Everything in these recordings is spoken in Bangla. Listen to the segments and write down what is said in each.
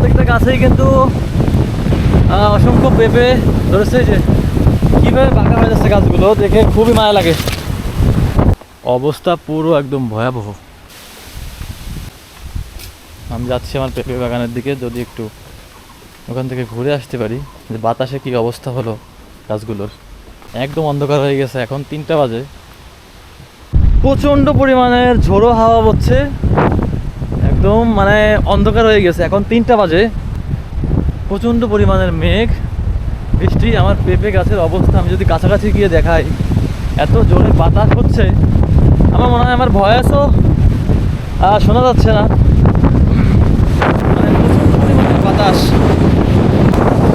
প্রত্যেকটা গাছেই কিন্তু অসংখ্য পেঁপে ধরেছে। যে কীভাবে বাঁকা হয়ে যাচ্ছে গাছগুলো দেখে খুবই মায়া লাগে। অবস্থা পুরো একদম ভয়াবহ। আমি যাচ্ছি আমার পেঁপে বাগানের দিকে, যদি একটু ওখান থেকে ঘুরে আসতে পারি যে বাতাসে কী অবস্থা হলো গাছগুলোর। একদম অন্ধকার হয়ে গেছে, এখন 3টা বাজে। প্রচণ্ড পরিমাণের ঝোড়ো হাওয়া হচ্ছে, একদম মানে অন্ধকার হয়ে গেছে। এখন 3টা বাজে, প্রচণ্ড পরিমাণের মেঘ, বৃষ্টি। আমার পেঁপে গাছের অবস্থা আমি যদি কাছাকাছি গিয়ে দেখাই, এত জোরে বাতাস হচ্ছে, আমার মনে হয় আমার ভয়েসও শোনা যাচ্ছে না, মানে প্রচণ্ড পরিমাণের বাতাস।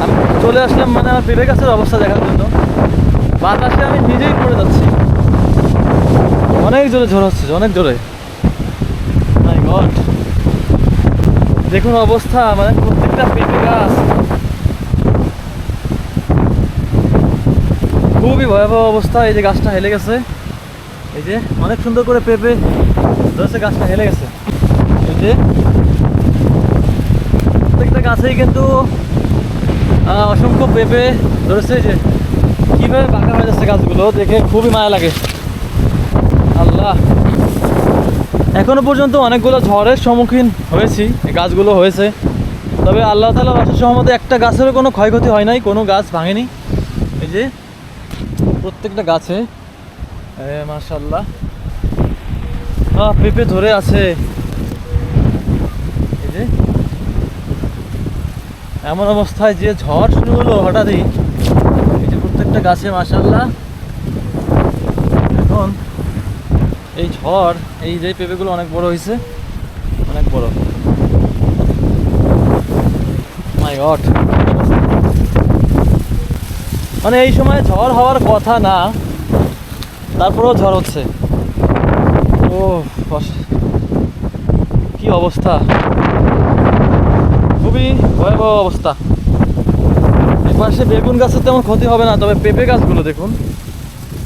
আমি চলে আসলাম মানে আমার পেঁপে গাছের অবস্থা দেখার জন্য। বাতাসে আমি নিজেই পড়ে যাচ্ছি, অনেক জোরে ঝড় হচ্ছে, অনেক জোরে। মাই গড, দেখুন অবস্থা, মানে প্রত্যেকটা পেঁপে গাছ খুবই ভয়াবহ অবস্থা। এই যে গাছটা হেলে গেছে, এই যে অনেক সুন্দর করে পেঁপে ধরেছে, গাছটা হেলে গেছে। এই যে প্রত্যেকটা গাছেই কিন্তু অসংখ্য পেঁপে ধরেছে। যে কীভাবে বাঁকা হয়ে যাচ্ছে গাছগুলো দেখে খুবই মায়া লাগে। আল্লাহ, এখনো পর্যন্ত অনেকগুলো ঝড়ের সম্মুখীন হয়েছি, এই গাছগুলো হয়েছে। তবে আল্লাহ তাআলার অশেষ রহমতে একটা গাছেরও কোনো ক্ষয়ক্ষতি হয় নাই, কোনো গাছ ভাঙেনি। এই যে প্রত্যেকটা গাছে মাশাআল্লাহ পেঁপে ধরে আছে। এই যে এমন অবস্থায় যে ঝড় শুরু হলো হঠাৎই, এই যে প্রত্যেকটা গাছে মাশাআল্লাহ এখন এই ঝড়, এই যে পেঁপেগুলো অনেক বড় হয়েছে, অনেক বড়। মাই গড, মানে এই সময় ঝড় হওয়ার কথা না, তারপরেও ঝড় হচ্ছে। ও কি অবস্থা, খুবই ভয়াবহ অবস্থা। এপাশে বেগুন গাছের তেমন ক্ষতি হবে না, তবে পেঁপে গাছগুলো দেখুন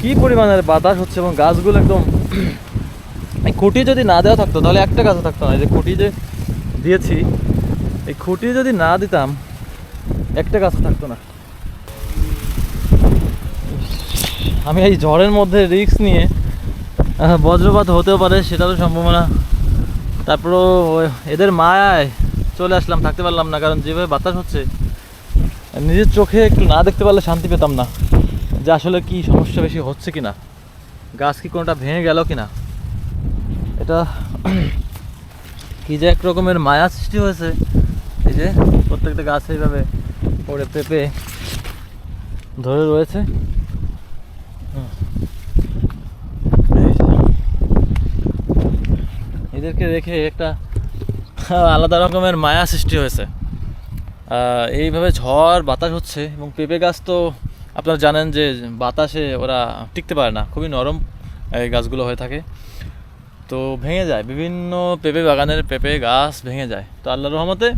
কি পরিমাণের বাতাস হচ্ছে, এবং গাছগুলো একদম এই খুঁটি যদি না দেওয়া থাকতো তাহলে একটা গাছও থাকতো না। এই যে খুঁটি যে দিয়েছি, এই খুঁটি যদি না দিতাম একটা গাছও থাকতো না। আমি এই ঝড়ের মধ্যে রিস্ক নিয়ে বজ্রপাত হতেও পারে সেটারও সম্ভাবনা, তারপরও এদের মায়ায় চলে আসলাম, থাকতে পারলাম না। কারণ যেভাবে বাতাস হচ্ছে, নিজের চোখে একটু না দেখতে পারলে শান্তি পেতাম না যে আসলে কি সমস্যা বেশি হচ্ছে কিনা, গাছ কি কোনোটা ভেঙে গেল কিনা। এটা কি যে এক রকমের মায়া সৃষ্টি হয়েছে। এই যে প্রত্যেকটা গাছ এইভাবে পড়ে পেঁপে ধরে রয়েছে। এদেরকে রেখে একটা আলাদা রকমের মায়া সৃষ্টি হয়েছে। এইভাবে ঝড় বাতাস হচ্ছে, এবং পেঁপে গাছ তো আপনারা জানেন যে বাতাসে ওরা টিকতে পারে না, খুবই নরম এই গাছগুলো হয়ে থাকে, তো ভেঙে যায়। বিভিন্ন পেঁপে বাগানের পেঁপে গাছ ভেঙে যায়। তো আল্লাহর রহমতে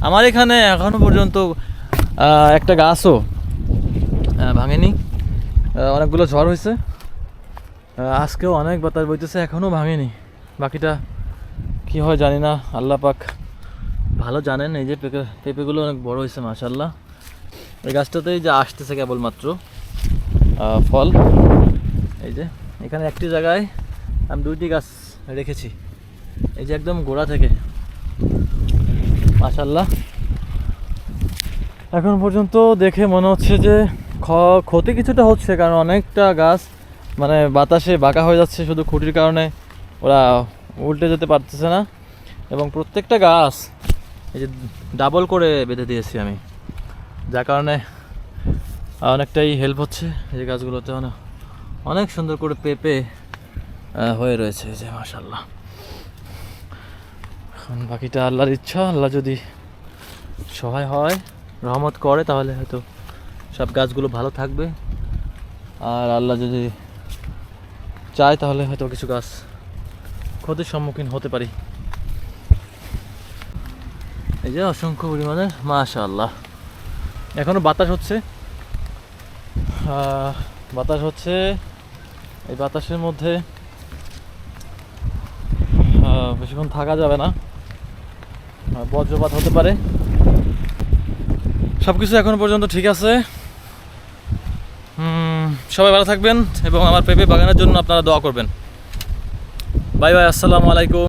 আমার এখানে এখনও পর্যন্ত একটা গাছও ভাঙেনি। অনেকগুলো ঝড় হয়েছে, আজকেও অনেক বাতাস বইতেছে, এখনও ভাঙেনি। বাকিটা কী হয় জানি না, আল্লাহ পাক ভালো জানেন। এই যে পেঁপেগুলো অনেক বড় হয়েছে মাশাআল্লাহ। এই গাছটাতেই যে আসতেছে কেবলমাত্র ফল। এই যে এখানে একটি জায়গায় আমি 2টি গাছ রেখেছি, এই যে একদম গোড়া থেকে মাশাআল্লাহ। এখন পর্যন্ত দেখে মনে হচ্ছে যে ক্ষতি কিছুটা হচ্ছে, কারণ অনেকটা গাছ মানে বাতাসে বাঁকা হয়ে যাচ্ছে শুধু খুঁটির কারণে, ওরা উল্টে যেতে পারতেছে না। এবং প্রত্যেকটা গাছ এই যে ডাবল করে বেঁধে দিয়েছি আমি, যার কারণে অনেকটাই হেল্প হচ্ছে। এই যে গাছগুলোতে অনেক সুন্দর করে পেঁপে হয়ে রয়েছে, এই যে মাশাআল্লাহ। এখন বাকিটা আল্লাহর ইচ্ছা, আল্লাহ যদি সহায় হয়, রহমত করে, তাহলে হয়তো সব গাছগুলো ভালো থাকবে। আর আল্লাহ যদি চায় তাহলে হয়তো কিছু গাছ ক্ষতির সম্মুখীন হতে পারি। এই যে অসংখ্য পরিমাণে মাশাআল্লাহ। এখনো বাতাস হচ্ছে, এই বাতাসের মধ্যে বেশিক্ষণ থাকা যাবে না, বজ্রপাত হতে পারে। সব কিছু এখনো পর্যন্ত ঠিক আছে। সবাই ভালো থাকবেন এবং আমার পেঁপে বাগানের জন্য আপনারা দোয়া করবেন। বাই বাই, আসসালামু আলাইকুম।